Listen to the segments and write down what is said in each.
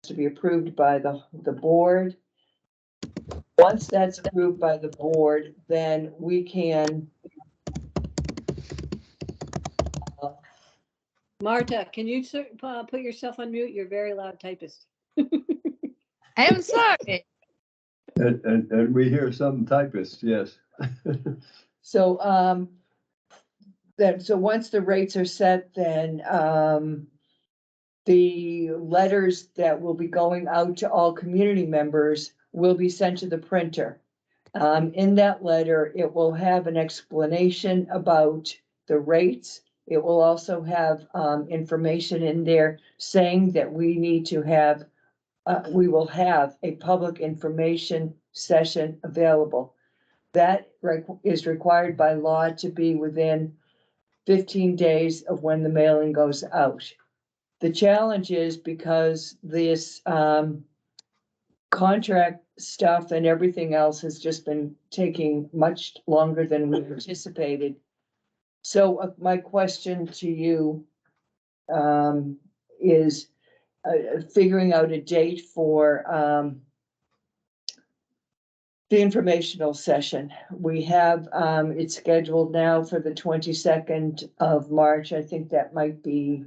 to be approved by the board. Once that's approved by the board, then we can. Marta, can you put yourself on mute? You're a very loud typist. I'm sorry. And we hear some typists, yes. So, so once the rates are set, then, the letters that will be going out to all community members will be sent to the printer. In that letter, it will have an explanation about the rates. It will also have, information in there saying that we need to have, we will have a public information session available. That is required by law to be within 15 days of when the mailing goes out. The challenge is because this contract stuff and everything else has just been taking much longer than we anticipated. So my question to you is figuring out a date for the informational session. We have it scheduled now for the 22nd of March. I think that might be,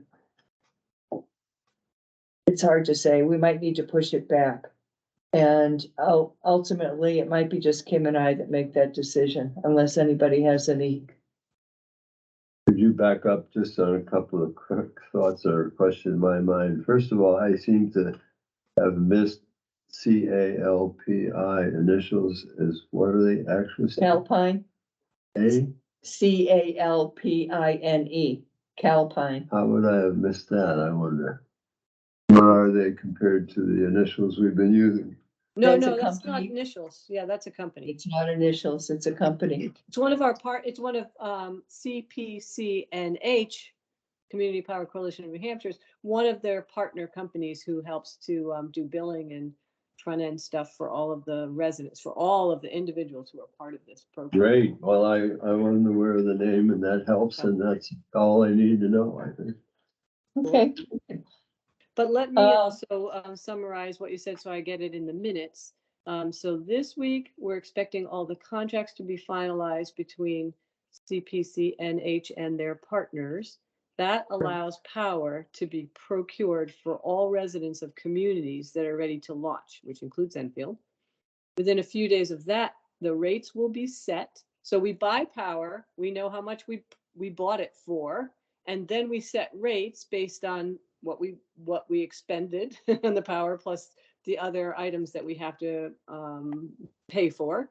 it's hard to say. We might need to push it back. And ultimately, it might be just Kim and I that make that decision, unless anybody has any. Could you back up just on a couple of quick thoughts or questions in my mind? First of all, I seem to have missed CALPI initials. Is what are they actually? Calpine, A? CALPINE, Calpine. How would I have missed that, I wonder? What are they compared to the initials we've been using? No, That's a no, that's not company. initials. Yeah, that's a company. It's not initials, it's a company. It's one of it's one of CPCNH, Community Power Coalition of New Hampshire's, one of their partner companies who helps to do billing and front end stuff for all of the residents, for all of the individuals who are part of this program. Great. Well, I wasn't aware of the name and that helps, and that's all I need to know, I think. Okay. But let me also summarize what you said so I get it in the minutes. So this week, we're expecting all the contracts to be finalized between CPCNH and their partners. That allows power to be procured for all residents of communities that are ready to launch, which includes Enfield. Within a few days of that, the rates will be set. So we buy power, we know how much we bought it for, and then we set rates based on what we expended on the power plus the other items that we have to pay for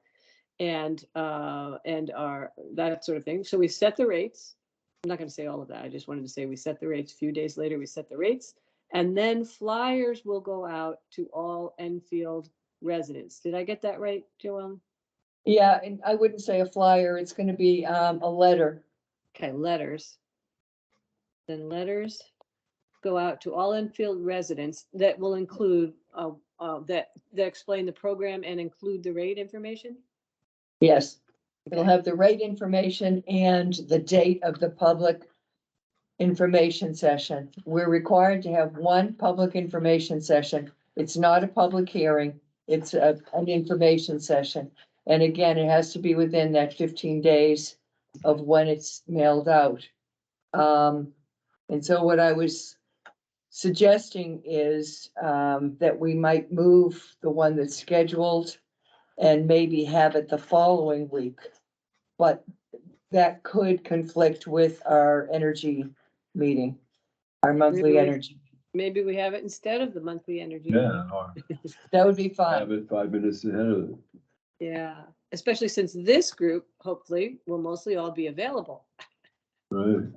and our that sort of thing. So we set the rates. I'm not going to say all of that. I just wanted to say we set the rates. A few days later, we set the rates, and then flyers will go out to all Enfield residents. Did I get that right, Joellen? Yeah, and I wouldn't say a flyer, it's gonna be a letter. Okay, letters. Then letters go out to all Enfield residents that will include that explain the program and include the rate information. Yes. It'll have the rate information and the date of the public information session. We're required to have one public information session. It's not a public hearing, it's an information session. And again, it has to be within that 15 days of when it's mailed out. And so what I was suggesting is that we might move the one that's scheduled and maybe have it the following week. But that could conflict with our energy meeting, our monthly Really? energy. Maybe we have it instead of the monthly energy. Yeah, or That would be have fine. it 5 minutes ahead of it. Yeah, especially since this group hopefully will mostly all be available. Right.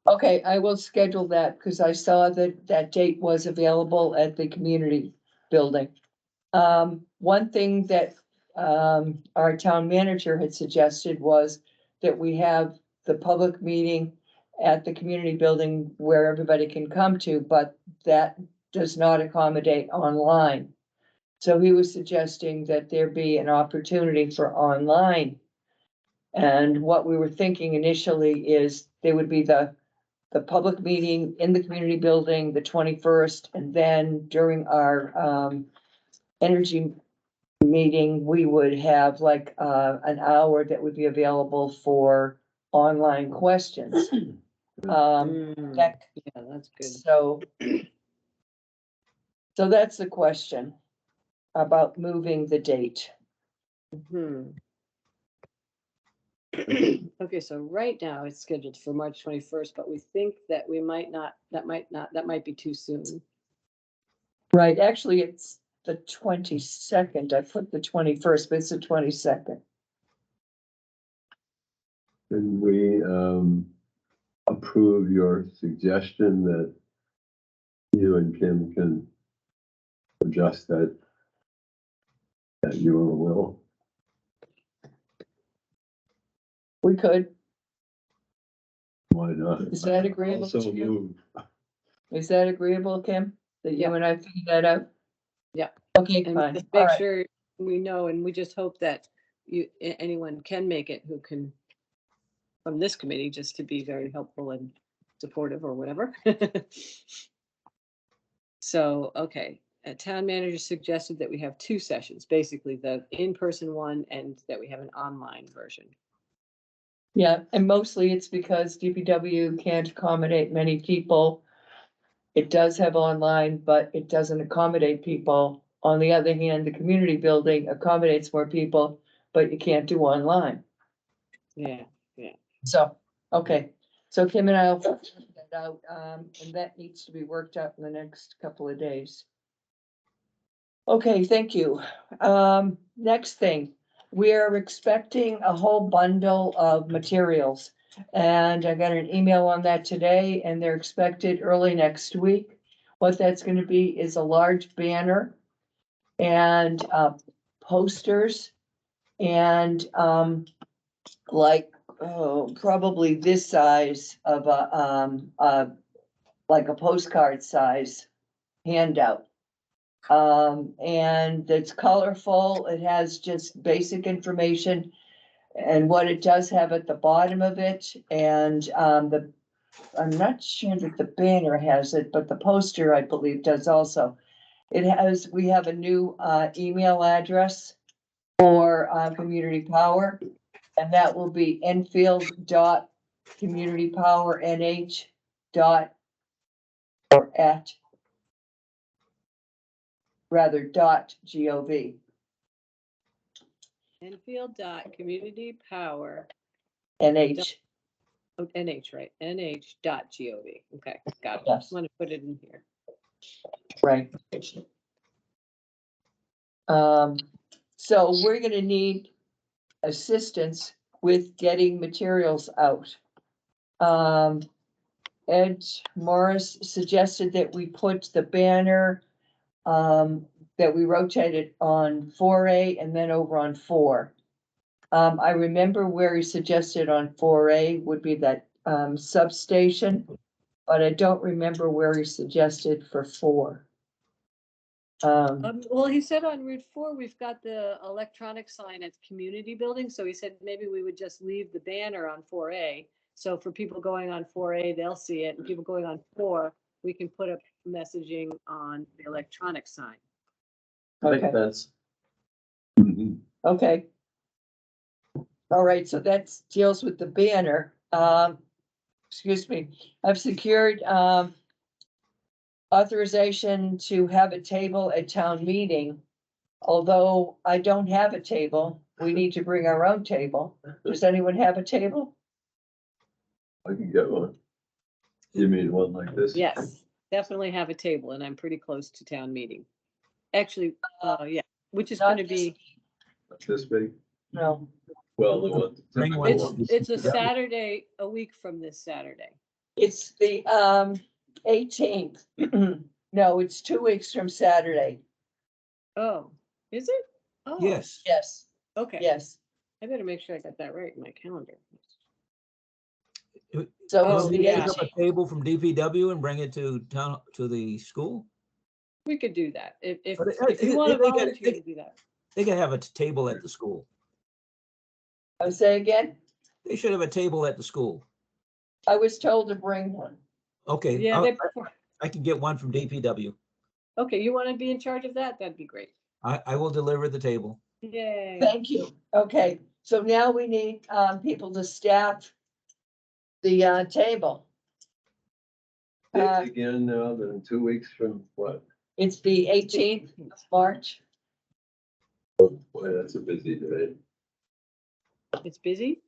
Okay, I will schedule that because I saw that that date was available at the community building. One thing that our town manager had suggested was that we have the public meeting at the community building where everybody can come to, but that does not accommodate online. So he was suggesting that there be an opportunity for online. And what we were thinking initially is there would be the the public meeting in the community building, the 21st, and then during our, energy meeting, we would have like, an hour that would be available for online questions. That- Yeah, that's good. so that's the question about moving the date. Hmm. Okay, so right now it's scheduled for March 21st, but we think that we might not, that might be too soon. Right, actually, it's the 22nd. I put the 21st, but it's the 22nd. Can we, approve your suggestion that you and Kim can adjust that at your will? We could, Why not? is that agreeable Also to you? move. Is that agreeable, Kim? That you Yeah. and I figured that out? Yeah. Okay, And fine. just All make right. sure we know, and we just hope that anyone can make it who can, from this committee, just to be very helpful and supportive or whatever. So, okay, a town manager suggested that we have two sessions, basically the in-person one and that we have an online version. Yeah, and mostly it's because DPW can't accommodate many people. It does have online, but it doesn't accommodate people. On the other hand, the community building accommodates more people, but you can't do online. Yeah. So, okay, so Kim and I will figure that out, and that needs to be worked out in the next couple of days. Okay, thank you. Next thing, we are expecting a whole bundle of materials. And I got an email on that today, and they're expected early next week. What that's gonna be is a large banner and, posters and, like, oh, probably this size of like a postcard size handout. And it's colorful, it has just basic information. And what it does have at the bottom of it, and, I'm not sure that the banner has it, but the poster, I believe, does also. We have a new, email address for, Community Power, and that will be enfield.communitypowernh dot or at rather .gov. Enfield.communitypower, NH, oh, NH, right, nh.gov. Okay, got it. Yes. I'm gonna put it in here. right. So we're gonna need assistance with getting materials out. Ed Morris suggested that we put the banner, that we rotated on 4A and then over on 4. I remember where he suggested on 4A would be that, substation, but I don't remember where he suggested for 4. Well, he said on Route 4, we've got the electronic sign at the community building, so he said maybe we would just leave the banner on 4A. So for people going on 4A, they'll see it, and people going on 4, we can put up messaging on the electronic sign. Okay. That's Mhm. Okay. All right, so that deals with the banner. Excuse me, I've secured, authorization to have a table at town meeting. Although I don't have a table, we need to bring our own table. Does anyone have a table? I can get one. You mean one like this? Yes, definitely have a table, and I'm pretty close to town meeting. Actually, yeah, which is Not gonna be, This big? No, Well, the one. Bring one. it's a Saturday, a week from this Saturday. it's the 18th. No, it's 2 weeks from Saturday. Oh, is it? Oh, Yes. Yes, Okay. yes. I better make sure I got that right in my calendar. So Oh, it's Will the we yeah. pick up 18th. a table from DPW and bring it to town, to the school? We could do that. If But you want to they got- volunteer to do that. They could have a table at the school. I'll say again. They should have a table at the school. I was told to bring one. Okay, Yeah, I can get one from DPW. okay, you want to be in charge of that? That'd be great. I will deliver the table. Yay. Thank you. Okay, so now we need, people to staff the, table. Date again now, then 2 weeks from what? It's the 18th of March. Boy, that's a busy day. It's busy?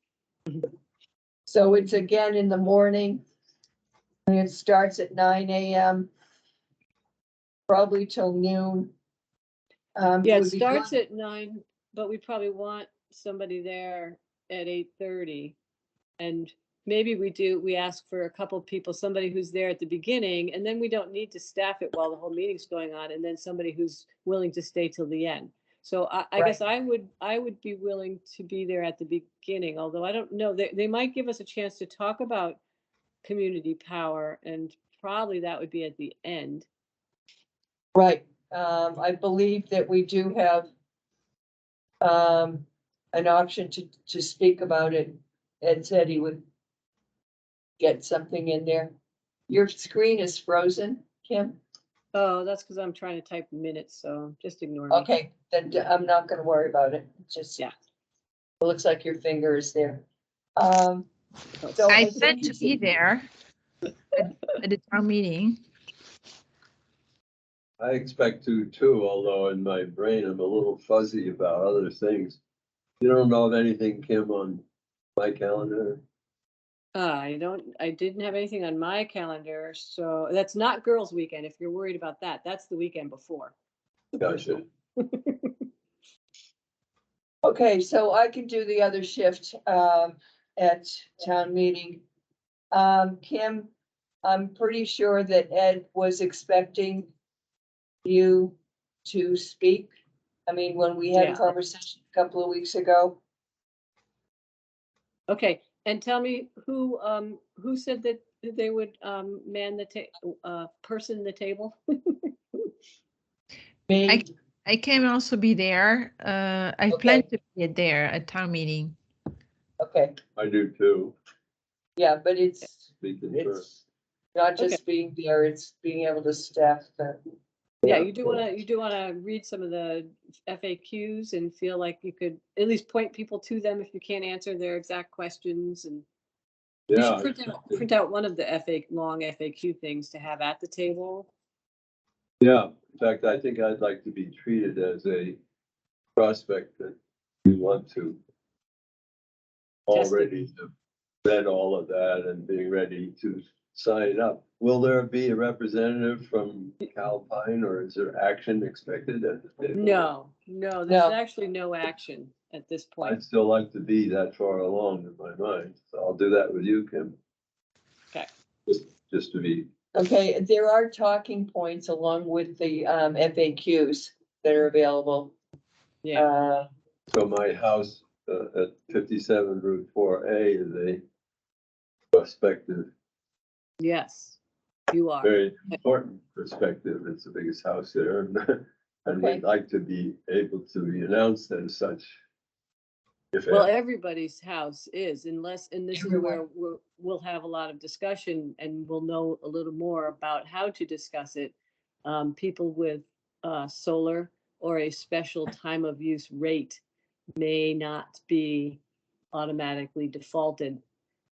So it's again in the morning. And it starts at 9 a.m. Probably till noon. Yeah, it would be starts good- at 9, but we probably want somebody there at 8:30. And maybe we ask for a couple people, somebody who's there at the beginning, and then we don't need to staff it while the whole meeting's going on, and then somebody who's willing to stay till the end. So I guess I would be willing to be there at the beginning, although I don't know, they might give us a chance to talk about community power, and probably that would be at the end. Right, I believe that we do have an option to speak about it. Ed said he would get something in there. Your screen is frozen, Kim? Oh, that's because I'm trying to type minutes, so just ignore me. Okay, then I'm not gonna worry about it. Just, Yeah. It looks like your finger is there. So I think plan you to be should- there at the town meeting. I expect to too, although in my brain I'm a little fuzzy about other things. You don't know of anything, Kim, on my calendar? I didn't have anything on my calendar, so that's not girls' weekend. If you're worried about that, that's the weekend before. Gotcha. Okay, so I can do the other shift, at town meeting. Kim, I'm pretty sure that Ed was expecting you to speak. I mean, when we had a Yeah. conversation a couple of weeks ago. Okay, and tell me who said that they would man the person the table? Me, I can also be there. I plan to be there at town meeting. okay, I do too. yeah, but it's It's not just being there, it's being able to staff the. Yeah, you do wanna read some of the FAQs and feel like you could at least point people to them if you can't answer their exact questions, and you yeah, should print out one of the long FAQ things to have at the table. yeah. In fact, I think I'd like to be treated as a prospect that we want to Tested. already have read all of that and being ready to sign up. Will there be a representative from Calpine or is there action expected at the table? No, there's No. actually no action at this point. I'd still like to be that far along in my mind, so I'll do that with you, Kim. Okay. Just to be, Okay, there are talking points along with the FAQs that are available. Yeah, so my house at 57 Route 4A is a prospective, yes, you are. very important perspective. It's the biggest house there and Okay. we'd like to be able to be announced as such. If Well, ever. everybody's house is, and this is where Everyone. we'll have a lot of discussion and we'll know a little more about how to discuss it. People with solar or a special time of use rate may not be automatically defaulted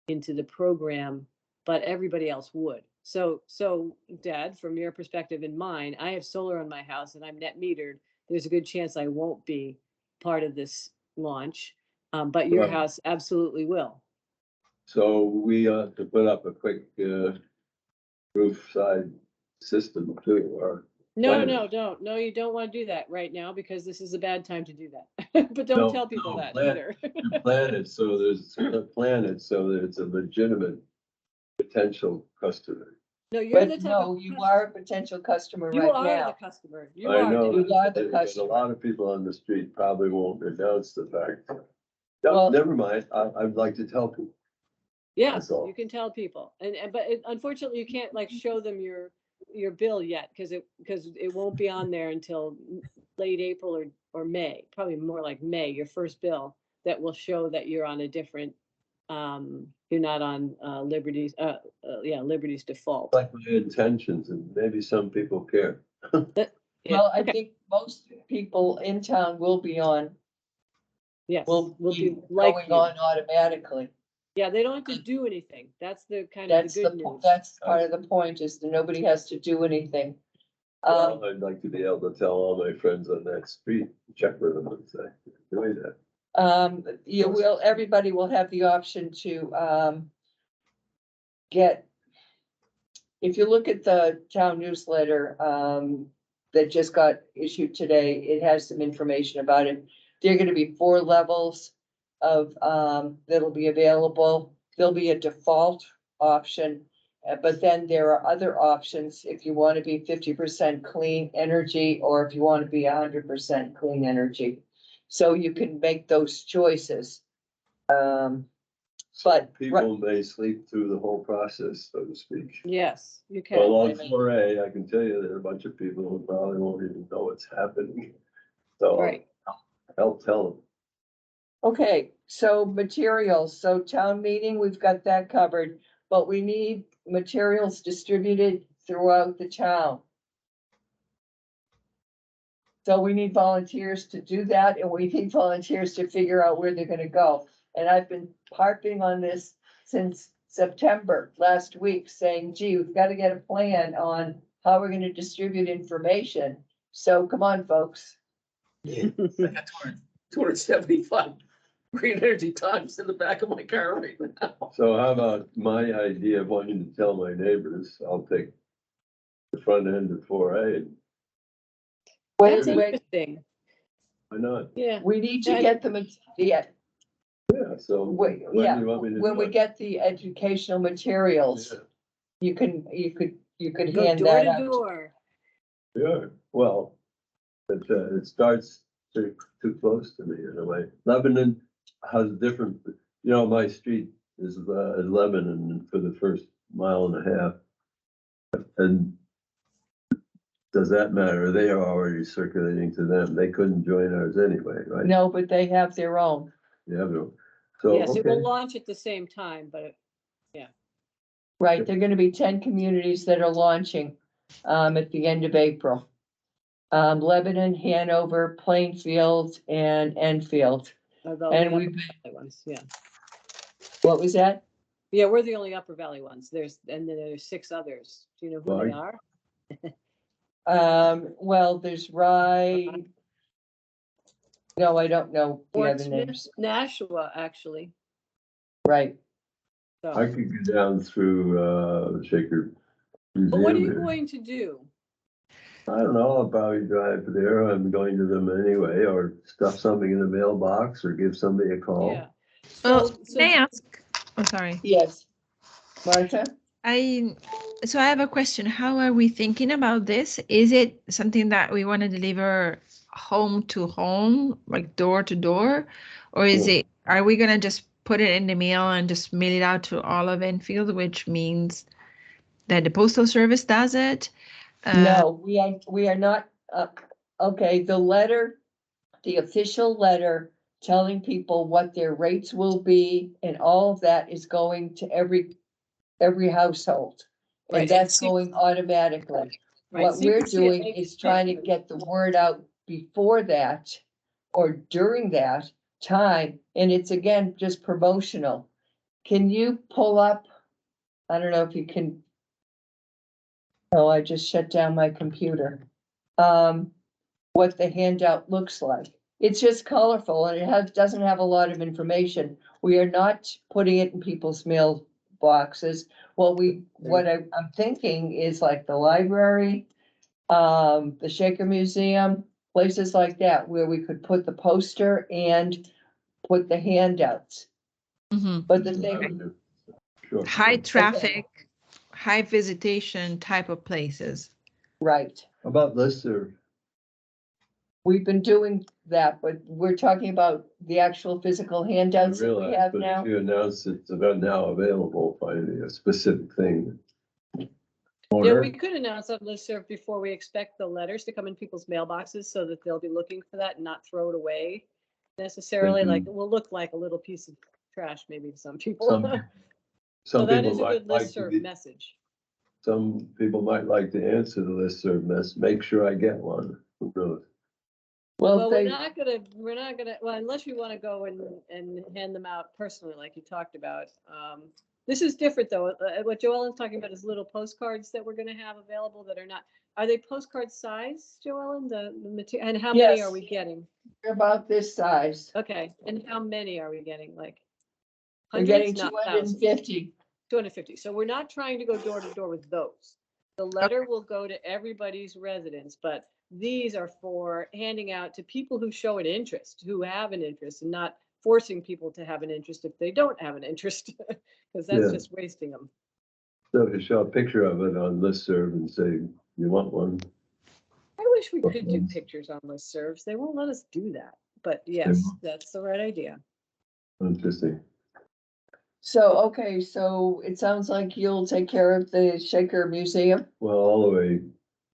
into the program, but everybody else would. So Dad, from your perspective and mine, I have solar on my house and I'm net metered. There's a good chance I won't be part of this launch. But your Right. house absolutely will. So we ought to put up a quick roof side system too, or. No, Plan it. no, you don't want to do that right now because this is a bad time to do that. But don't No, tell people no, that plan- either. Plan it so that it's a legitimate potential customer. No, you're the But type no, of you customer. are a potential customer You right are the now. customer. You I are. know, Dave. You are the but customer. a lot of people on the street probably won't announce the fact. No, Well- never mind, I'd like to tell people. Yes, That's all. you can tell people, but unfortunately, you can't like show them your bill yet because it won't be on there until late April or May, probably more like May. Your first bill that will show that you're on a different you're not on Liberty's, Liberty's default. Like my intentions, and maybe some people care. Yeah, Well, I okay. think most people in town will be on, Yes, will will be be like going you. on automatically. Yeah, they don't have to do anything. That's the kind of the That's the, good news. that's part of the point, is that nobody has to do anything. Well, I'd like to be able to tell all my friends on that street, check with them and say, doing that. You will, everybody will have the option to, get. If you look at the town newsletter, that just got issued today, it has some information about it. There are gonna be 4 levels of, that'll be available. There'll be a default option. But then there are other options if you want to be 50% clean energy, or if you want to be 100% clean energy. So you can make those choices. But, People may sleep through the whole process, so to speak. Yes, you Well, can. on 4A, I can tell you there are a bunch of people who probably won't even know what's happening. So Right. I'll tell them. okay, so materials, so town meeting, we've got that covered, but we need materials distributed throughout the town. So we need volunteers to do that, and we need volunteers to figure out where they're gonna go. And I've been harping on this since September, last week, saying, gee, we've gotta get a plan on how we're gonna distribute information. So come on, folks. I got 275 green energy times in the back of my car right now. So how about my idea of wanting to tell my neighbors, I'll take the front end of 4A. That's Wait, interesting. Why not? Yeah, we need to Yeah. get them, yeah, Yeah, so wait, when yeah, do you want me to when do we it? get the educational materials, Yeah. you could go hand door that to out. door. Yeah, well, it starts too close to me in a way. Lebanon has different, you know, my street is Lebanon for the first mile and a half. And does that matter? They are already circulating to them. They couldn't join ours anyway, right? No, but they have their own, Yeah, no. So, Yes, it will okay, launch at the same time, but right? There are gonna be 10 communities that are launching, at the end of April. Lebanon, Hanover, Plainfield, and Enfield. the And only we've, Upper Valley ones, yeah. what was that? Yeah, we're the only Upper Valley ones. And then there's 6 others. Do you know who they Right. are? Well, there's Rye. No, I don't know the other Portsmouth, names, Nashua, actually. right? I So, could go down through Shaker but what are you Museum. going to do? I don't know, I'll probably drive there. I'm going to them anyway, or stuff something in the mailbox or give somebody a call. Yeah. Oh, So, may I ask? Oh, sorry. Yes. Martha? So I have a question. How are we thinking about this? Is it something that we want to deliver home to home, like door to door? Or are we gonna just put it in the mail and just mail it out to all of Enfield, which means that the postal service does it? No, we are not, okay, the official letter telling people what their rates will be and all of that is going to every household. And Right. that's going automatically. right, What we're CPCA doing makes is trying to it- get the word out before that or during that time, and it's again, just promotional. Can you pull up? I don't know if you can. Oh, I just shut down my computer. What the handout looks like. It's just colorful and doesn't have a lot of information. We are not putting it in people's mailboxes. What I'm thinking is like the library, the Shaker Museum, places like that where we could put the poster and put the handouts. Mhm. But the thing, Sure. High traffic, high visitation type of places. right, How about listserv? we've been doing that, but we're talking about the actual physical I handouts that we realize, have but now. if you announce it's about now available, finding a specific thing. Yeah, Order. we could announce on listserv before we expect the letters to come in people's mailboxes so that they'll be looking for that and not throw it away necessarily. Like, it will look like a little piece of trash maybe to some people. Some people So some that people is a might good like to listserv be, message. some people might like to answer the listserv mess, make sure I get one. Who knows? Well, Well, they, we're not gonna, well, unless you want to go and hand them out personally, like you talked about. This is different though. What Joellen's talking about is little postcards that we're gonna have available that are not, are they postcard size, Joellen? The material, and how many are Yes. we getting? they're about this size. Okay, and how many are we getting? Like We're getting hundreds, two not hundred and thousands? fifty. 250. So we're not trying to go door to door with those. The letter will go to everybody's residence, but these are for handing out to people who show an interest, who have an interest, and not forcing people to have an interest if they don't have an interest, because that's Yeah. just wasting them. So if you show a picture of it on listserv and say, you want one? I wish we could do pictures on listservs. They won't let us do that. But yes, won't. that's the right idea. Interesting. So, okay, so it sounds like you'll take care of the Shaker Museum. Well, all the way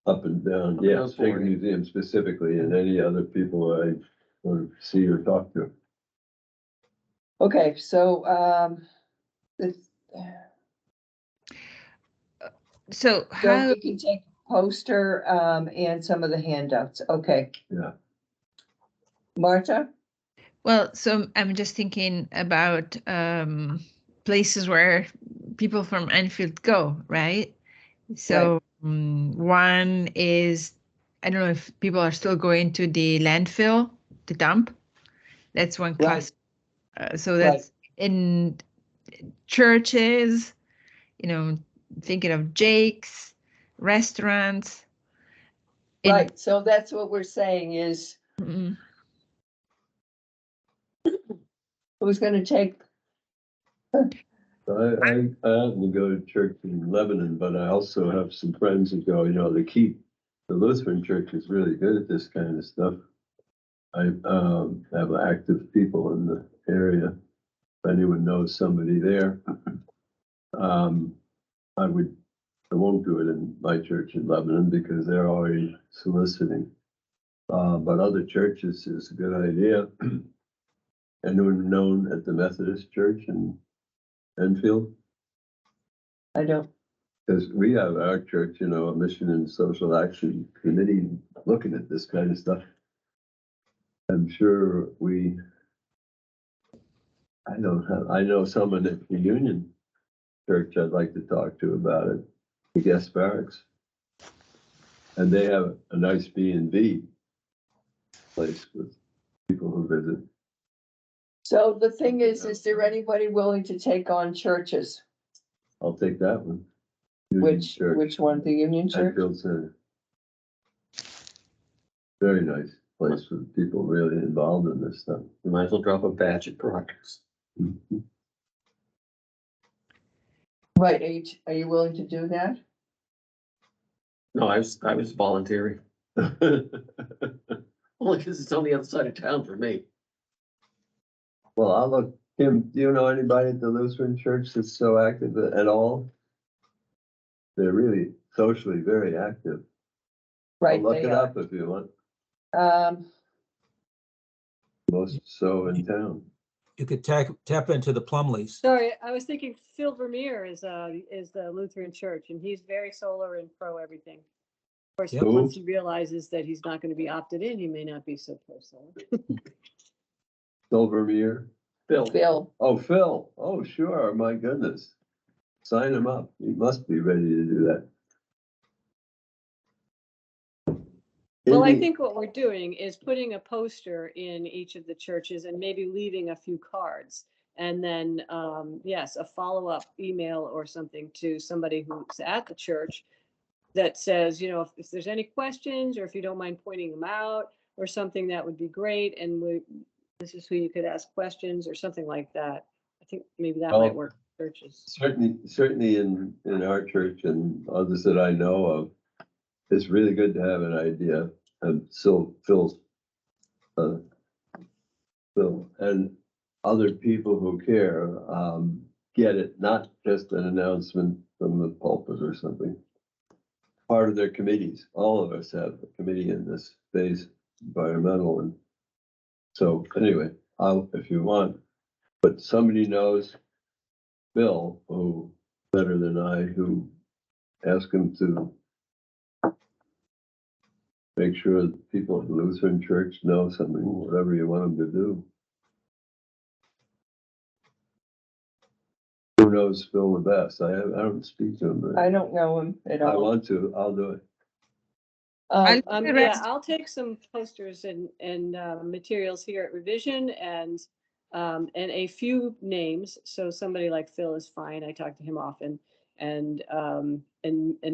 up and down, and yes, down Shaker for it. Museum specifically, and any other people I want to see or talk to. Okay, so, this, So so how, we can take poster, and some of the handouts. Okay. Yeah. Marta? well, so I'm just thinking about places where people from Enfield go, right? So one is, I don't know if people are still going to the landfill to dump. That's one Right. class. So that's in churches, thinking of Jake's, restaurants. Right, so that's what we're saying is, Mm, who's gonna take, I happen to go to church in Lebanon, but I also have some friends who go, the Lutheran church is really good at this kind of stuff. I have active people in the area. If anyone knows somebody there, I won't do it in my church in Lebanon because they're already soliciting. But other churches is a good idea. Anyone known at the Methodist Church in Enfield? I don't, Because we have our church, a Mission and Social Action Committee looking at this kind of stuff. I'm sure I know someone at the Union Church I'd like to talk to about it, the guest barracks. And they have a nice B&B place with people who visit. so the thing is there anybody willing to take on churches? I'll take that one. Union Church, Which one, the Union Church? Enfield Center. Very nice place for people really involved in this stuff. You might as well drop a badge at Proctor's. Mhm. Right, are you willing to do that? No, I was volunteering, only because it's on the other side of town for me. Well, I'll look, Kim, do you know anybody at the Lutheran Church that's so active at all? They're really socially very active. I'll Right, look they it are. up if you want, Um, most so in town. You could tap into the Plumleys. Sorry, I was thinking Phil Vermeer is the Lutheran Church, and he's very solar and pro everything. Of course, Yep. once he realizes that he's not going to be opted in, he may not be so pro solar. Silvermere. Bill, Bill, Oh, Phil. Oh, sure. My goodness. Sign him up. He must be ready to do that. Well, I In the- think what we're doing is putting a poster in each of the churches and maybe leaving a few cards. And then, yes, a follow-up email or something to somebody who's at the church that says, if there's any questions or if you don't mind pointing them out or something, that would be great. And this is who you could ask questions or something like that. I think maybe that Well, might work for churches. Certainly in our church and others that I know of, it's really good to have an idea. And so Phil and other people who care, get it, not just an announcement from the pulpit or something. Part of their committees, all of us have a committee in this phase, environmental, and so anyway, if you want, but somebody knows Bill, who better than I, who asked him to make sure that people at Lutheran Church know something, whatever you want them to do. Who knows Phil the best? I don't speak to him, but I don't know him at I all. want to, I'll do it. I'll Um, do the Yeah, rest. I'll take some posters and materials here at Revision and a few names. So somebody like Phil is fine. I talk to him often and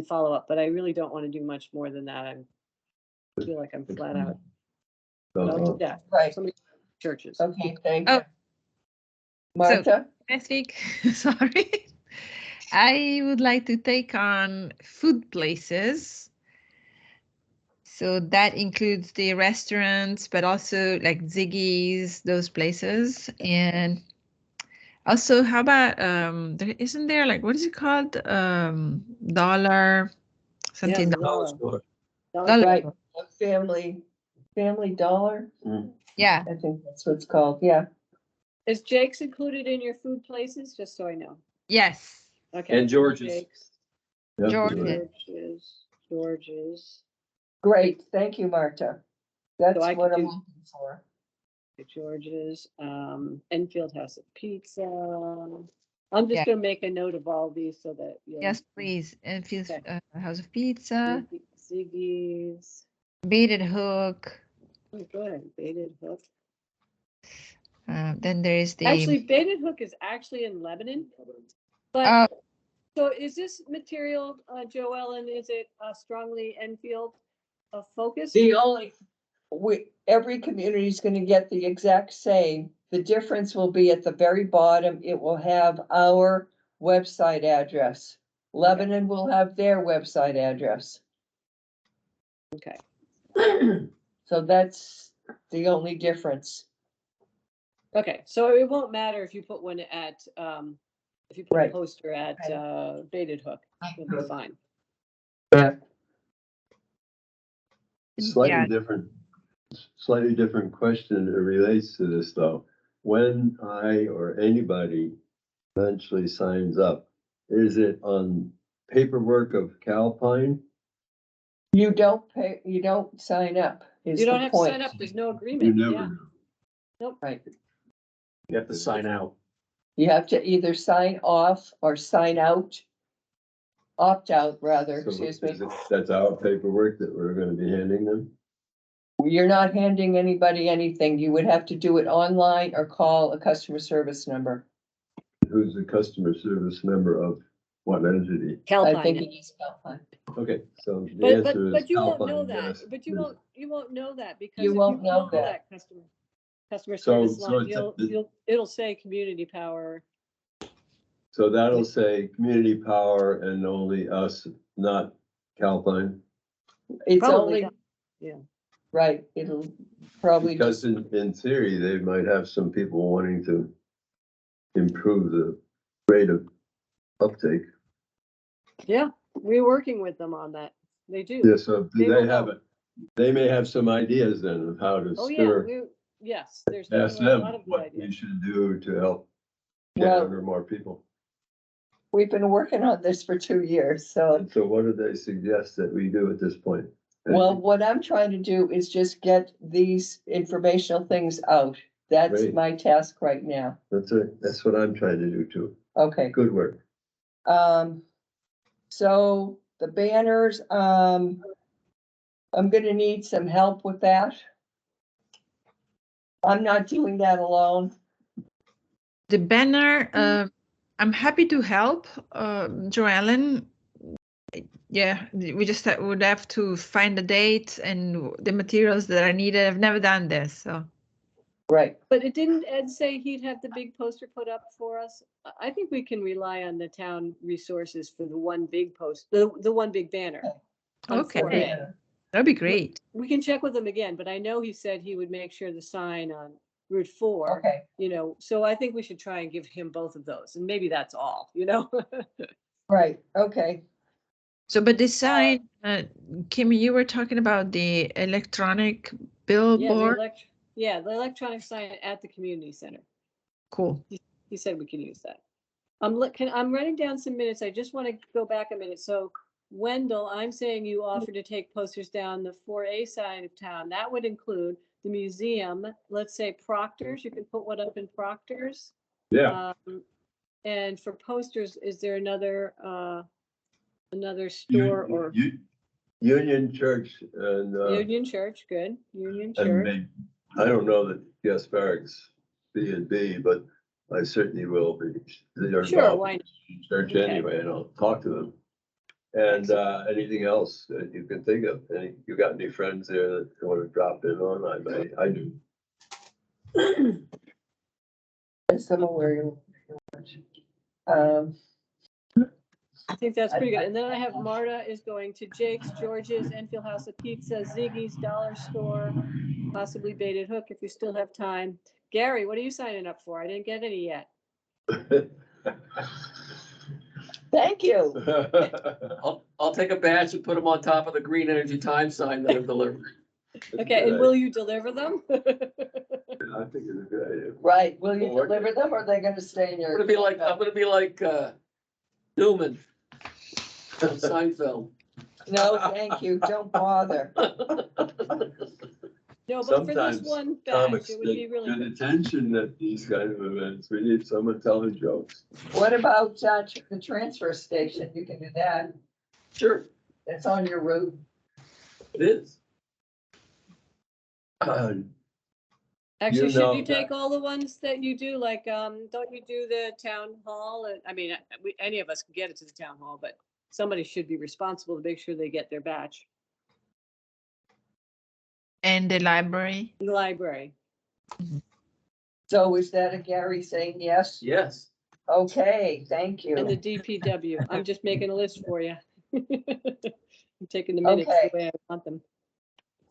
follow up, but I really don't want to do much more than that. I feel like I'm flat out. But I'll do that. right, Somebody churches. okay, thank Oh. you. Martha? I think, sorry. I would like to take on food places. So that includes the restaurants, but also like Ziggy's, those places. And also, how about, isn't there like, what is it called? Dollar, something. the Dollar dollar. store. Dollar. Right, Family Dollar, Yeah, I think that's what it's called, yeah. Is Jake's included in your food places? Just so I know. yes. Okay. And George's. Jake's, Definitely. George's. Great, thank you, Marta. That's I what could I'm do- looking for. George's, Enfield House of Pizza. I'm just Yeah. gonna make a note of all these so that you'll. Yes, please. And feels Okay. House of Pizza, Ziggy's. Baited Hook. Oh, good, Baited Hook. Then there is the. Actually, Baited Hook is actually in Lebanon. But, Oh, so is this material, Joellen, is it strongly Enfield focused? The only, every community is gonna get the exact same. The difference will be at the very bottom, it will have our website address. Lebanon will have their website address. Okay. So that's the only difference. Okay, so it won't matter if you put one at, if you put a Right. poster at Baited Hook, it'll be fine. yeah. Slightly different question that relates to this though. When I or anybody eventually signs up, is it on paperwork of Calpine? You don't pay, you don't sign up, is You don't the have to sign point. up, there's no You agreement, never yeah. know. Right, You have to sign out. you have to either sign off or sign out. Opt out, rather, So excuse me. that's our paperwork that we're gonna be handing them? You're not handing anybody anything. You would have to do it online or call a customer service number. Who's the customer service member of what entity? I think Calpine. it is Calpine. Okay, so the But, answer is but you won't know Calpine, that, yes. but you won't know that because You if won't know call that. Customer So- service so line, it's it'll say Community Power. So that'll say Community Power and only us, not Calpine? It's Probably only, not, yeah. right, it'll probably Because just, in theory, they might have some people wanting to improve the rate of uptake. Yeah, we're working with them on that. They do. Yeah, so do They they will have know. it? They may have some ideas then of how to Oh, yeah, stir, yes, there's ask definitely a them lot of good what you ideas. should do to help get Well- under more people. we've been working on this for 2 years, so. And so what do they suggest that we do at this point? Well, what I'm trying to do is just get these informational things out. That's Great. my task right now. That's what I'm trying to do too. Okay, Good work. so the banners, I'm gonna need some help with that. I'm not doing that alone. The banner, I'm happy to help, Joellen. Yeah, we just would have to find the date and the materials that are needed. I've never done this, so. Right, But it didn't Ed say he'd have the big poster put up for us? I think we can rely on the town resources for the one big the one big banner. on Okay. 4A. That'd be great. We can check with him again, but I know he said he would make sure the sign on Route 4, okay, so I think we should try and give him both of those, and maybe that's all, right, okay. So, but this sign, Kim, you were talking about the electronic billboard. Yeah, the electronic sign at the community center. Cool. He said we can use that. I'm writing down some minutes. I just want to go back a minute. So Wendell, I'm saying you offered to take posters down the 4A side of town. That would include the museum, let's say Proctor's, you can put one up in Proctor's. Yeah. And for posters, is there another store or Union Church and. Union Church? Good, Union And Church. I don't know that Gasparic's B&B, but I certainly will be. They're Sure, involved why in not? the Church Okay. anyway, and I'll talk to them. And anything else that you can think of? You got any friends there that want to drop in on? I do. Some of where you. I think that's pretty good. And then I have Marta is going to Jake's, George's, Enfield House of Pizza, Ziggy's, Dollar Store, possibly Baited Hook if you still have time. Gary, what are you signing up for? I didn't get any yet. Thank you. I'll take a batch and put them on top of the Green Energy Times sign that I've delivered. Okay, and will you deliver them? I think it's a good idea. Right, will you Well, deliver them or are they gonna stay in your? I'm gonna be like Newman. from Seinfeld. No, thank you, don't bother. No, but for this Sometimes one batch, Comics it would be get really good good. attention at these kind of events. We need someone telling jokes. What about the transfer station? You can do that. Sure, It's on your route. it is. Actually, You should know you take that- all the ones that you do, like, don't you do the town hall? I mean, any of us can get it to the town hall, but somebody should be responsible to make sure they get their batch. And the library. The library. So is that a Gary saying yes? Yes. Okay, thank And the you. DPW. I'm just making a list for you. I'm taking the minutes Okay. the way I want them.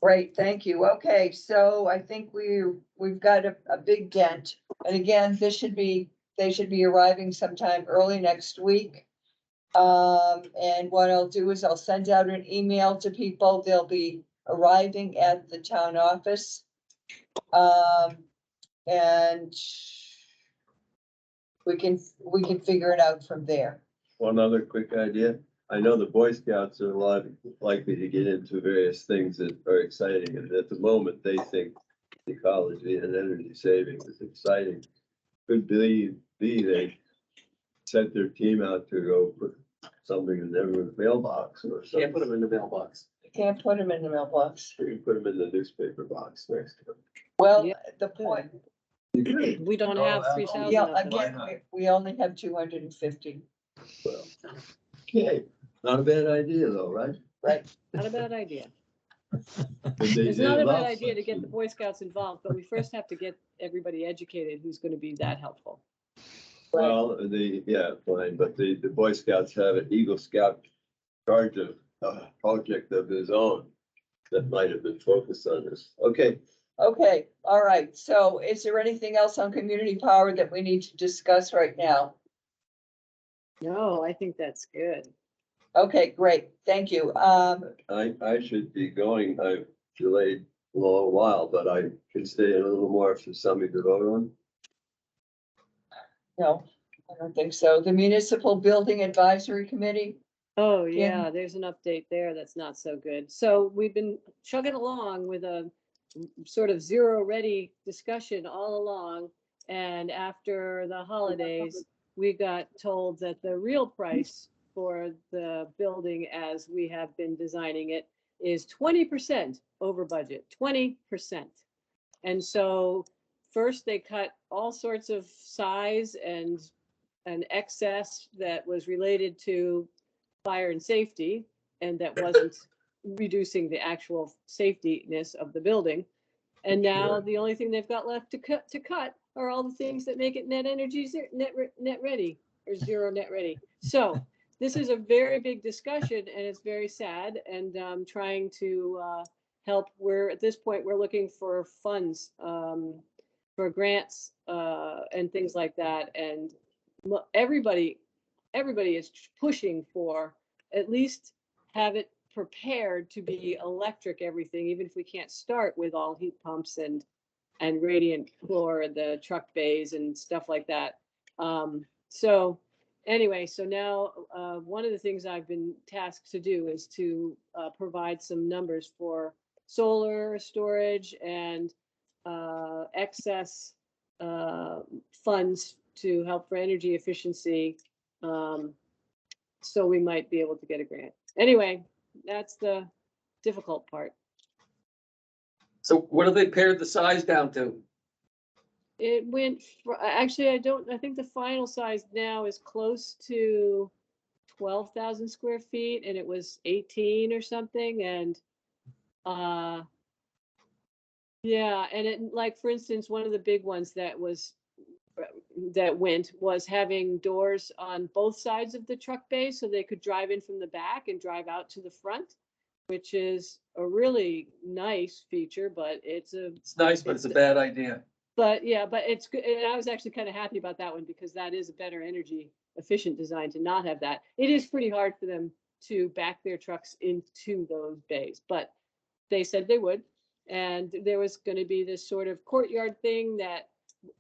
Great, thank you. Okay, so I think we've got a big dent. And again, they should be arriving sometime early next week. And what I'll do is I'll send out an email to people. They'll be arriving at the town office. And we can figure it out from there. One other quick idea. I know the Boy Scouts are a lot likely to get into various things that are exciting, and at the moment, they think ecology and energy saving is exciting. Could be they sent their team out to go put something in everyone's mailbox or something. Can't put them in the mailbox. You can't put them in the mailbox. You can put them in the newspaper box next to them. Well, Yeah. the point, We don't Oh, have that's- 3,000 yeah, of them. again, we only have 250, Well, okay, not a bad idea though, right? right? Not a bad idea. And they- It's they not a love bad idea to such get the Boy Scouts involved, but we first have to get everybody educated who's going to be that helpful. Well, yeah, fine, but the Boy Scouts have an Eagle Scout charge of a project of his own that might have been focused on this. Okay, Okay, all right. So is there anything else on community power that we need to discuss right now? No, I think that's good. Okay, great. Thank you. I should be going. I've delayed a little while, but I can stay a little more for something to vote on. No, I don't think so. The Municipal Building Advisory Committee? Oh, Yeah. yeah, there's an update there that's not so good. So we've been chugging along with a sort of zero ready discussion all along. And after the holidays, we got told that the real price for the building as we have been designing it is 20% over budget, 20%. And so first they cut all sorts of size and an excess that was related to fire and safety, and that wasn't reducing the actual safetyness of the building. And now Sure. the only thing they've got left to cut are all the things that make it net energy net ready or zero net ready. So this is a very big discussion and it's very sad, and trying to help. We're at this point, we're looking for funds for grants and things like that. And everybody is pushing for at least have it prepared to be electric everything, even if we can't start with all heat pumps and radiant floor, the truck bays and stuff like that. So anyway, so now, one of the things I've been tasked to do is to provide some numbers for solar storage and excess funds to help for energy efficiency. So we might be able to get a grant. Anyway, that's the difficult part. So what have they pared the size down to? It went, actually, I think the final size now is close to 12,000 square feet, and it was 18 or something, and yeah, and it, like, for instance, one of the big ones that was having doors on both sides of the truck bay, so they could drive in from the back and drive out to the front, which is a really nice feature, but It's nice, but it's a bad idea. But yeah, but it's good. And I was actually kind of happy about that one because that is a better energy efficient design to not have that. It is pretty hard for them to back their trucks into those bays, but they said they would. And there was going to be this sort of courtyard thing that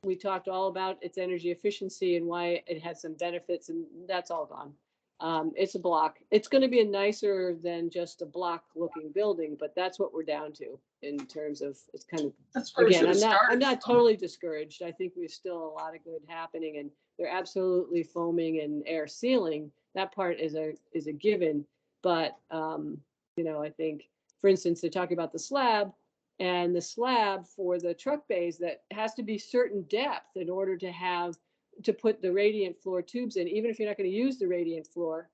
we talked all about, its energy efficiency and why it had some benefits, and that's all gone. It's a block. It's going to be a nicer than just a block looking building, but that's what we're down to in terms of, it's kind of, That's where it again, should have I'm started. not totally discouraged. I think there's still a lot of good happening, and they're absolutely foaming and air sealing. That part is a given, but you know, I think, for instance, they're talking about the slab, and the slab for the truck bays that has to be certain depth in order to put the radiant floor tubes in, even if you're not going to use the radiant floor.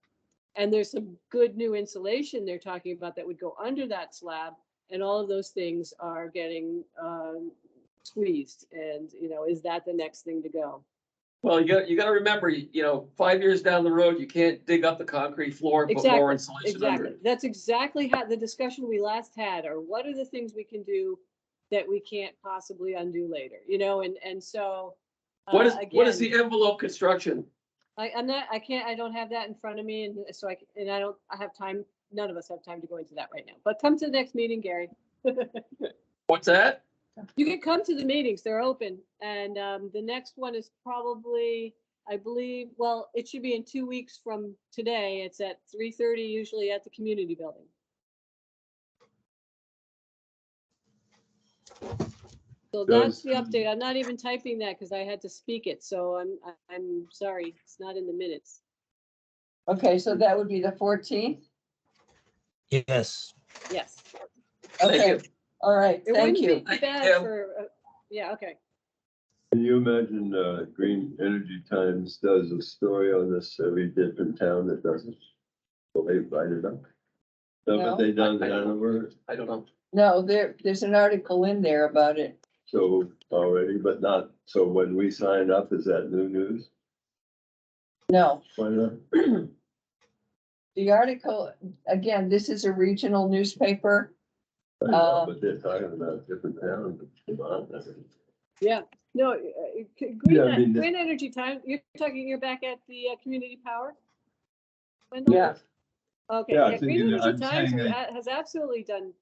And there's some good new insulation they're talking about that would go under that slab, and all of those things are getting squeezed. And, you know, is that the next thing to go? Well, you got to remember, 5 years down the road, you can't dig up the concrete floor and put more insulation under Exactly. it. That's exactly how the discussion we last had, or what are the things we can do that we can't possibly undo later, and so. What is again, the envelope construction? I don't have that in front of me, and so I have time. None of us have time to go into that right now, but come to the next meeting, Gary. What's that? You can come to the meetings, they're open, and the next one is probably, I believe, well, it should be in 2 weeks from today. It's at 3:30, usually at the community building. So that's the update. I'm not even typing that because I had to speak it, so I'm sorry, it's not in the minutes. Okay, so that would be the 14th? Yes. Yes. Thank Okay, you. all right, It thank wouldn't you. be Thank bad you. for, yeah, okay. Can you imagine, Green Energy Times does a story on this, every different town that does it? Will they write it up? Haven't they done I don't know. Hanover? I don't know. No, there's an article in there about it. So already, but not, so when we sign up, is that new news? No, Why not? the article, again, this is a regional newspaper. I know, but they're talking about different towns. Come on, that's- Yeah, no, Yeah, I mean, Green Energy Time, you're back at the community power? Wendell? Yeah. Okay, Yeah, I yeah, think Green it- Energy I'm Times saying has absolutely done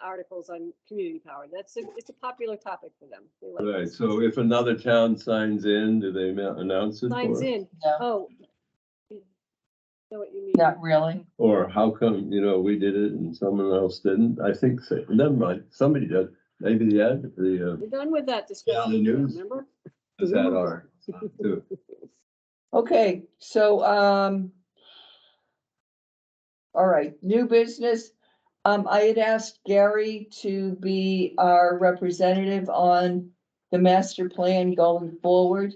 articles on community power. It's a popular topic for them. They like Right, this. so if another town signs in, do they announce it? Signs for us? in, No, oh. Know what you mean? not really. Or how come, we did it and someone else didn't? I think, so. Never mind, somebody did. Maybe the We're done with that discussion, the news. remember? has had our, too. Okay, so, all right, new business. I had asked Gary to be our representative on the master plan going forward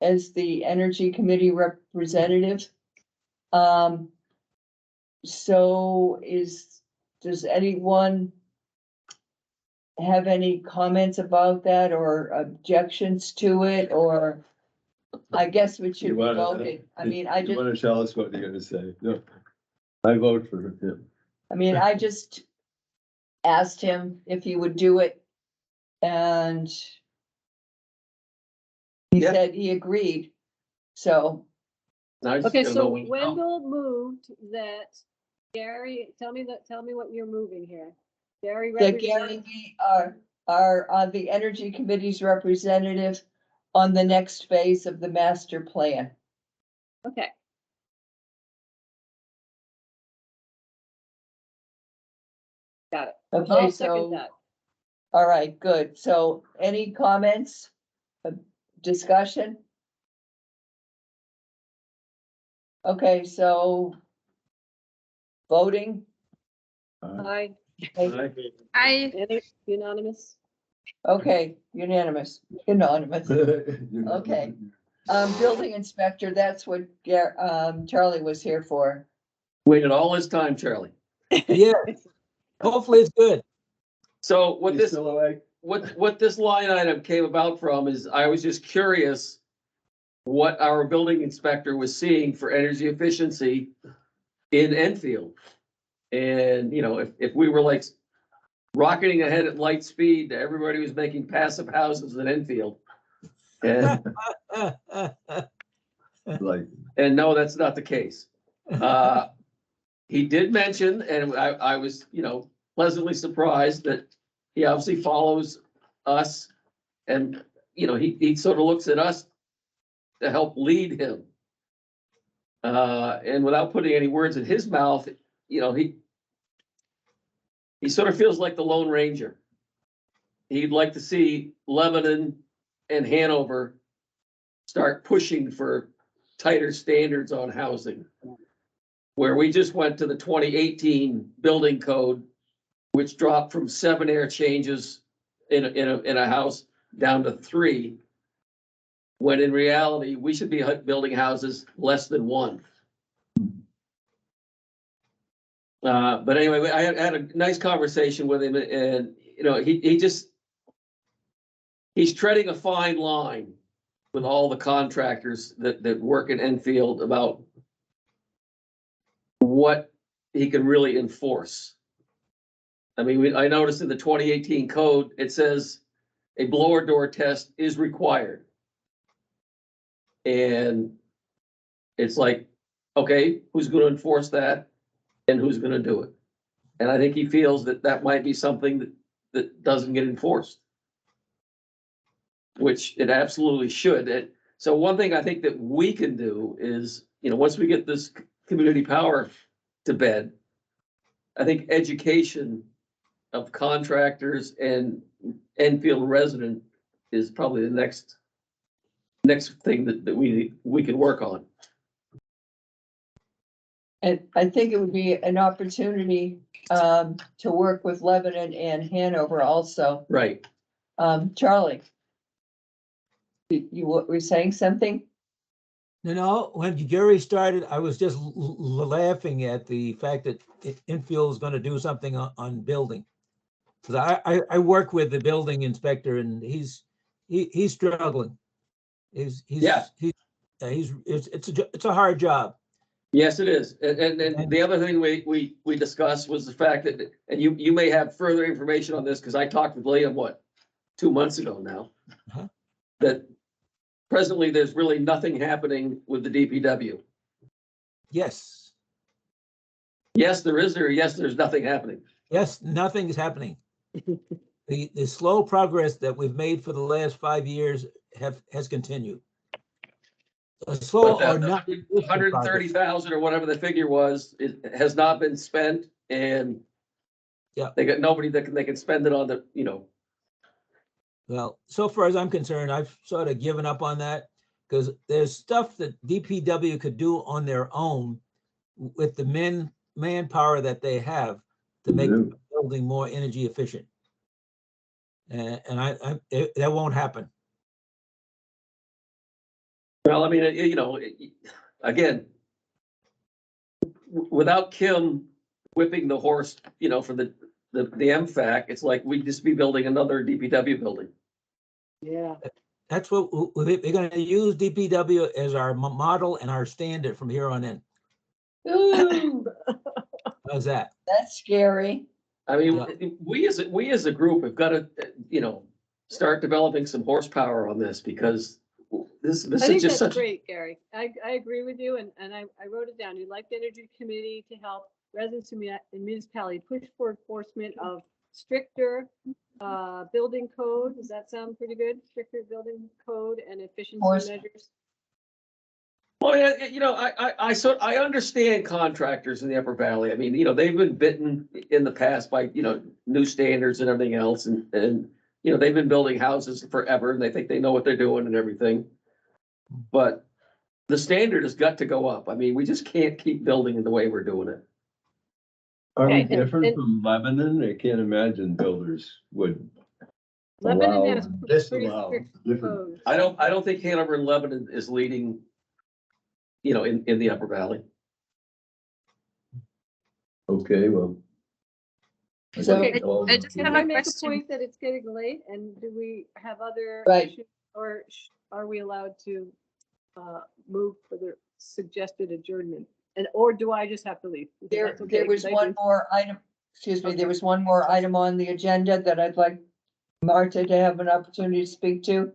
as the Energy Committee representative. So does anyone have any comments about that or objections to it, or I guess it should You be wanna- voted. I mean, I You just, wanna tell us what you're gonna say? No, I vote for him. I just asked him if he would do it, and he Yeah. said he agreed. So, Now I just Okay, gotta know so when you go. Wendell moved that, Gary, tell me what you're moving here. Gary that Gary represents, be our the Energy Committee's representative on the next phase of the master plan. okay, Okay, I'll second so, that. all right, good. So any comments? Discussion? Okay, so voting, Aye, I, unanimous. okay, unanimous, unanimous. Okay. Building inspector, that's what Charlie was here for. Waited all this time, Charlie. Yeah, hopefully it's good. So what You this, still awake? what this line item came about from is I was just curious what our building inspector was seeing for energy efficiency in Enfield. And, you know, if we were like rocketing ahead at light speed, everybody was making passive houses in Enfield. And, Like, and no, that's not the case. He did mention, and I was, you know, pleasantly surprised that he obviously follows us. And, you know, he sort of looks at us to help lead him. And without putting any words in his mouth, you know, he sort of feels like the Lone Ranger. He'd like to see Lebanon and Hanover start pushing for tighter standards on housing. Where we just went to the 2018 building code, which dropped from 7 air changes in a house down to 3. When in reality, we should be building houses less than 1. But anyway, I had a nice conversation with him, and you know, he's treading a fine line with all the contractors that work in Enfield about what he can really enforce. I mean, I noticed in the 2018 code, it says a blower door test is required. And it's like, okay, who's going to enforce that and who's going to do it? And I think he feels that that might be something that doesn't get enforced, which it absolutely should. So one thing I think that we can do is, you know, once we get this community power to bed, I think education of contractors and Enfield resident is probably the next thing that we can work on. And I think it would be an opportunity to work with Lebanon and Hanover also. Right. Charlie. You were saying something? No, when Gary started, I was just laughing at the fact that Infield is going to do something on building. Because I work with the building inspector and he's struggling. It's a hard job. Yes, it is. And the other thing we discussed was the fact that, and you may have further information on this, because I talked with Liam, 2 months ago now? Uh-huh. That presently there's really nothing happening with the DPW. Yes. Yes, there is, or yes, there's nothing happening. Yes, nothing is happening. The slow progress that we've made for the last 5 years has continued. Slow But or the not. 130,000 or whatever the figure was, it has not been spent, and Yeah. they got nobody that they can spend it on the, you know. Well, so far as I'm concerned, I've sort of given up on that because there's stuff that DPW could do on their own with the manpower that they have to make the building more energy efficient. And that won't happen. Well, I mean, you know, again, without Kim whipping the horse, you know, for the MFAC, it's like we'd just be building another DPW building. Yeah. That's what we're going to use DPW as our model and our standard from here on in. Ooh, How's that? that's scary. I mean, we as a group have got to, you know, start developing some horsepower on this, because this I is think just that's such. great, Gary. I agree with you, and I wrote it down. You'd like the Energy Committee to help residents in municipality push for enforcement of stricter building code. Does that sound pretty good? Stricter building code and efficiency Horse- measures? Well, yeah, you know, I understand contractors in the Upper Valley. I mean, you know, they've been bitten in the past by, you know, new standards and everything else and, you know, they've been building houses forever and they think they know what they're doing and everything. But the standard has got to go up. I mean, we just can't keep building in the way we're doing it. Are we Okay, and- different and- from Lebanon? I can't imagine builders would Lebanon allow has and pretty disallow strict different. codes. I don't think Hanover and Lebanon is leading, you know, in the Upper Valley. Okay, well. So- Okay, I just Can have I a make a question. point that it's getting late and do we have other? Right. issues, or are we allowed to move for the suggested adjournment? And, or do I just have to leave? Because There, that's okay, there was 'cause I one do- more item, excuse me, Okay. there was one more item on the agenda that I'd like Marta to have an opportunity to speak to.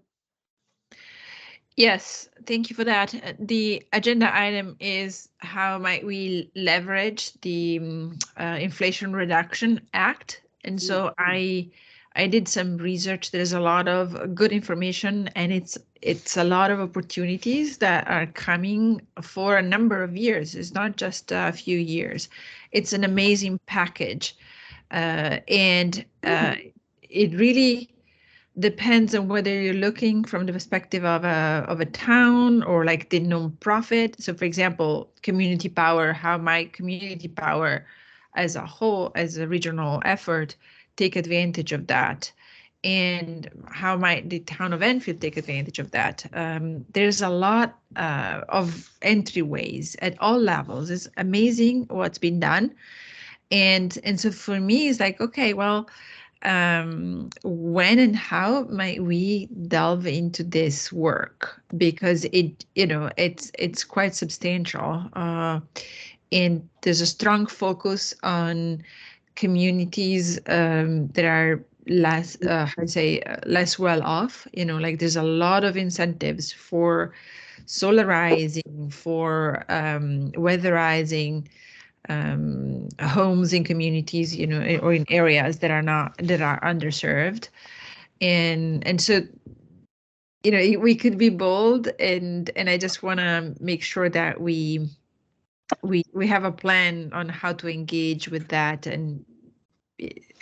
Yes, thank you for that. The agenda item is how might we leverage the Inflation Reduction Act? And so I did some research. There's a lot of good information, and it's a lot of opportunities that are coming for a number of years. It's not just a few years. It's an amazing package, and it really depends on whether you're looking from the perspective of a town or like the nonprofit. So for example, community power, how might community power as a whole, as a regional effort, take advantage of that? And how might the town of Enfield take advantage of that? There's a lot of entryways at all levels. It's amazing what's been done. And so for me, it's like, okay, well, when and how might we delve into this work, because it's quite substantial, and there's a strong focus on communities that are less less well off. Like there's a lot of incentives for solarizing, for weatherizing homes in communities, or in areas that are underserved. And so, we could be bold, and I just want to make sure that we have a plan on how to engage with that, and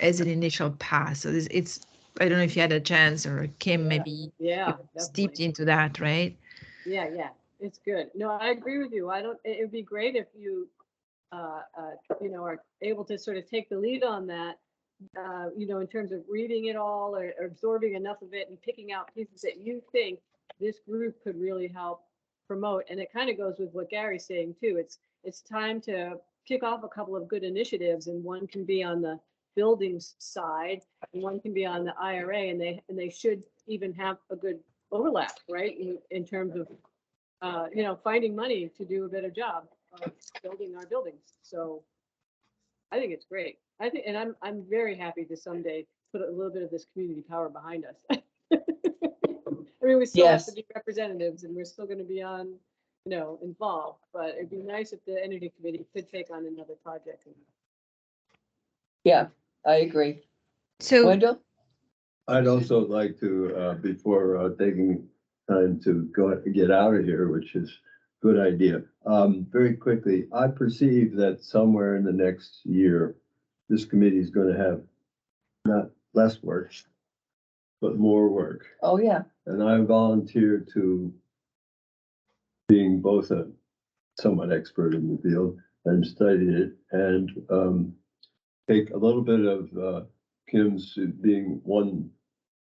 as an initial pass. So it's I don't know if you had a chance, or Kim, maybe Yeah, steeped definitely. into that, right? Yeah, it's good. No, I agree with you. It would be great if you, are able to sort of take the lead on that, in terms of reading it all or absorbing enough of it and picking out pieces that you think this group could really help promote. And it kind of goes with what Gary's saying too. It's time to kick off a couple of good initiatives, and one can be on the buildings side and one can be on the IRA, and they should even have a good overlap, right? In terms of, finding money to do a better job of building our buildings. So I think it's great. And I'm very happy to someday put a little bit of this community power behind us. I mean, we still have to Yes. be representatives and we're still going to be on, involved, but it'd be nice if the energy committee could take on another project. Yeah, I agree. So Wendell? I'd also like to, before taking time to get out of here, which is a good idea. Very quickly, I perceive that somewhere in the next year, this committee is going to have not less work, but more work. Oh, yeah. And I volunteer to being both a somewhat expert in the field and studied it, and take a little bit of Kim's being one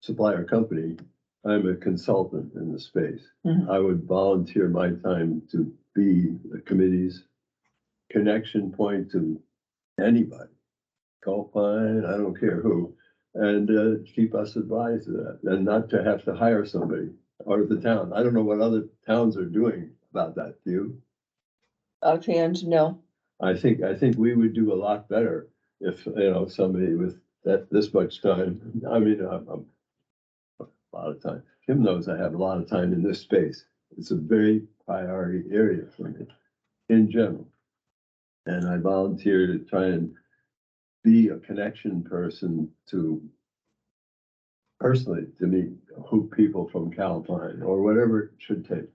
supplier company. I'm a consultant in the space. Mhm. I would volunteer my time to be the committee's connection point to anybody, Colpine, I don't care who, and keep us advised of that, and not to have to hire somebody or the town. I don't know what other towns are doing about that. Do you? Offhand, no. I think we would do a lot better if, somebody with this much time. I mean, I'm a lot of time. Kim knows I have a lot of time in this space. It's a very priority area for me in general. And I volunteer to try and be a connection person personally to meet who people from Calpine or whatever it should take.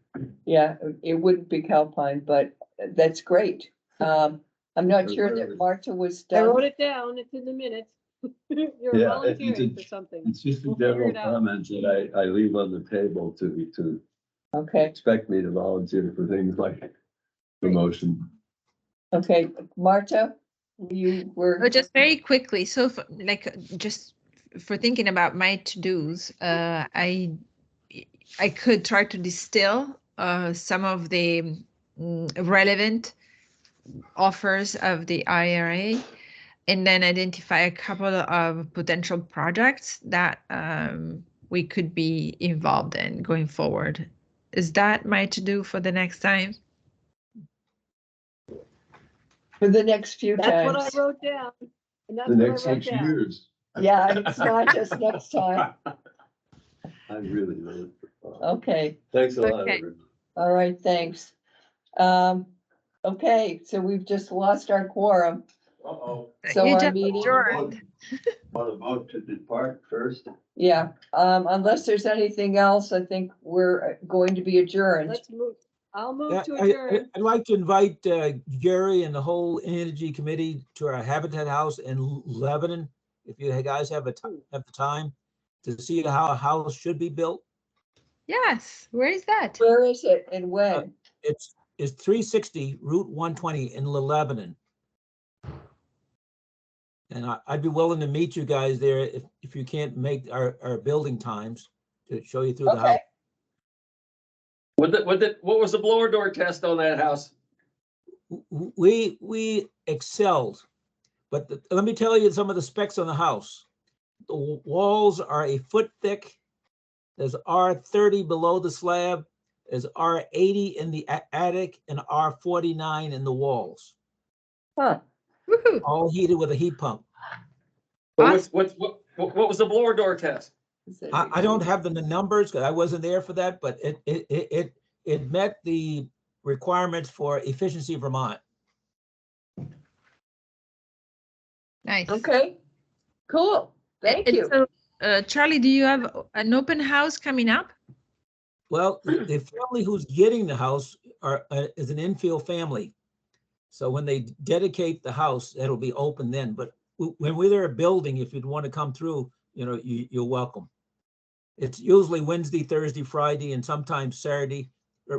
Yeah, it wouldn't be Calpine, but that's great. I'm not sure that Marta was I wrote done. it down, it's in the minutes. You're Yeah, volunteering for something. It's just the We'll figure general it out. comments that I leave on the table to Okay, expect me to volunteer for things like promotion. okay, Marta, you were, Oh, just very quickly, so just for thinking about my to-dos, I could try to distill some of the relevant offers of the IRA and then identify a couple of potential projects that we could be involved in going forward. Is that my to-do for the next time? for the next few That's what I times. wrote down. And that's The what I next wrote 6 down. years. Yeah, it's not just next time. I really. Okay, Thanks a lot, Okay. everybody. all right, thanks. Okay, so we've just lost our quorum. Uh-oh. So You our just meeting, adjourned. Want to vote to depart first? yeah, unless there's anything else, I think we're going to be adjourned. Let's move. I'll move Yeah, to adjourn. I'd like to invite Jerry and the whole Energy Committee to our Habitat House in Lebanon. If you guys have the time to see how a house should be built. Yes, where is that? Where is it and when? It's 360 Route 120 in Lebanon. And I'd be willing to meet you guys there if you can't make our building times to show you through the house. Okay, What was the blower door test on that house? We excelled, but let me tell you some of the specs on the house. The walls are a foot thick. There's R30 below the slab. There's R80 in the attic and R49 in the walls, huh, Woohoo. all heated with a heat pump. What was the blower door test? I don't have the numbers because I wasn't there for that, but it met the requirements for Efficiency Vermont. Nice. Okay, cool, thank And you. so, Charlie, do you have an open house coming up? Well, the family who's getting the house is an infill family. So when they dedicate the house, it'll be open then. But when we're building, if you'd want to come through, you're welcome. It's usually Wednesday, Thursday, Friday, and sometimes Saturday.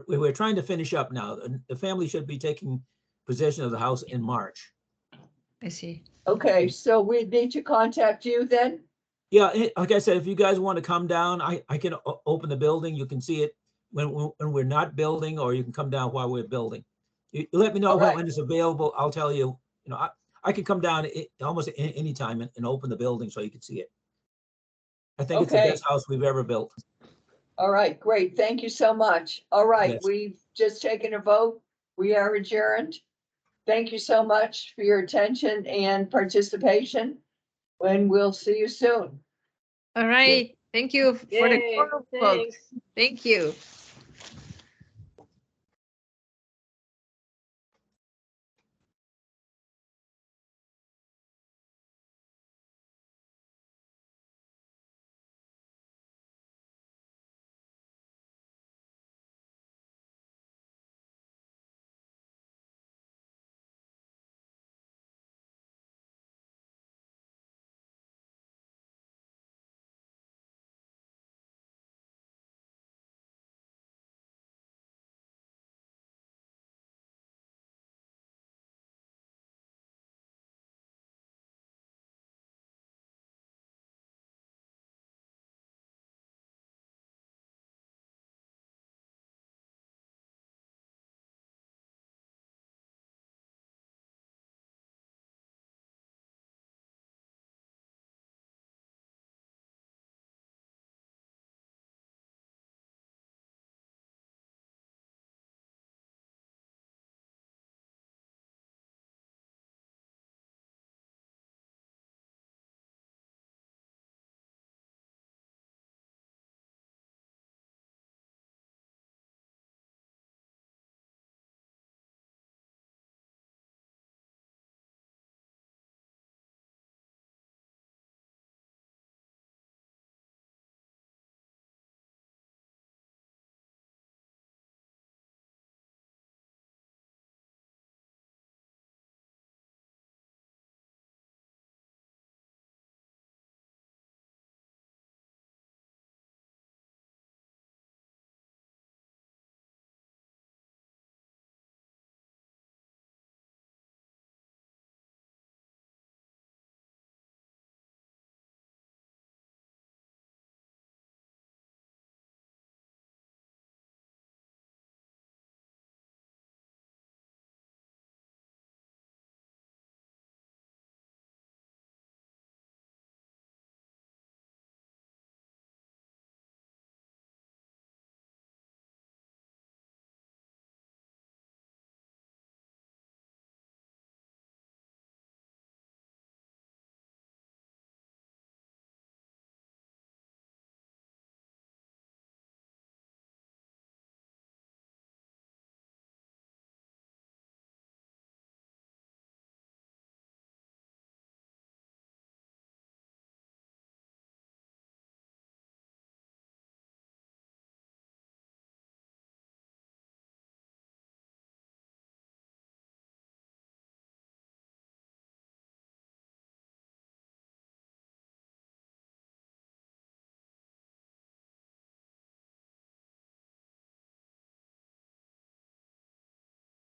We're trying to finish up now. The family should be taking possession of the house in March. I see. Okay, so we need to contact you then? Yeah, like I said, if you guys want to come down, I can open the building. You can see it when we're not building, or you can come down while we're building. You let me know All right. when it's available. I'll tell you, I can come down almost any time and open the building so you can see it. I think it's the Okay. best house we've ever built. All right, great, thank you so much. All right, Yes. we've just taken a vote. We are adjourned. Thank you so much for your attention and participation. And we'll see you soon. All right. Thank you for the Yay, quorum, folks. thanks. Thank you.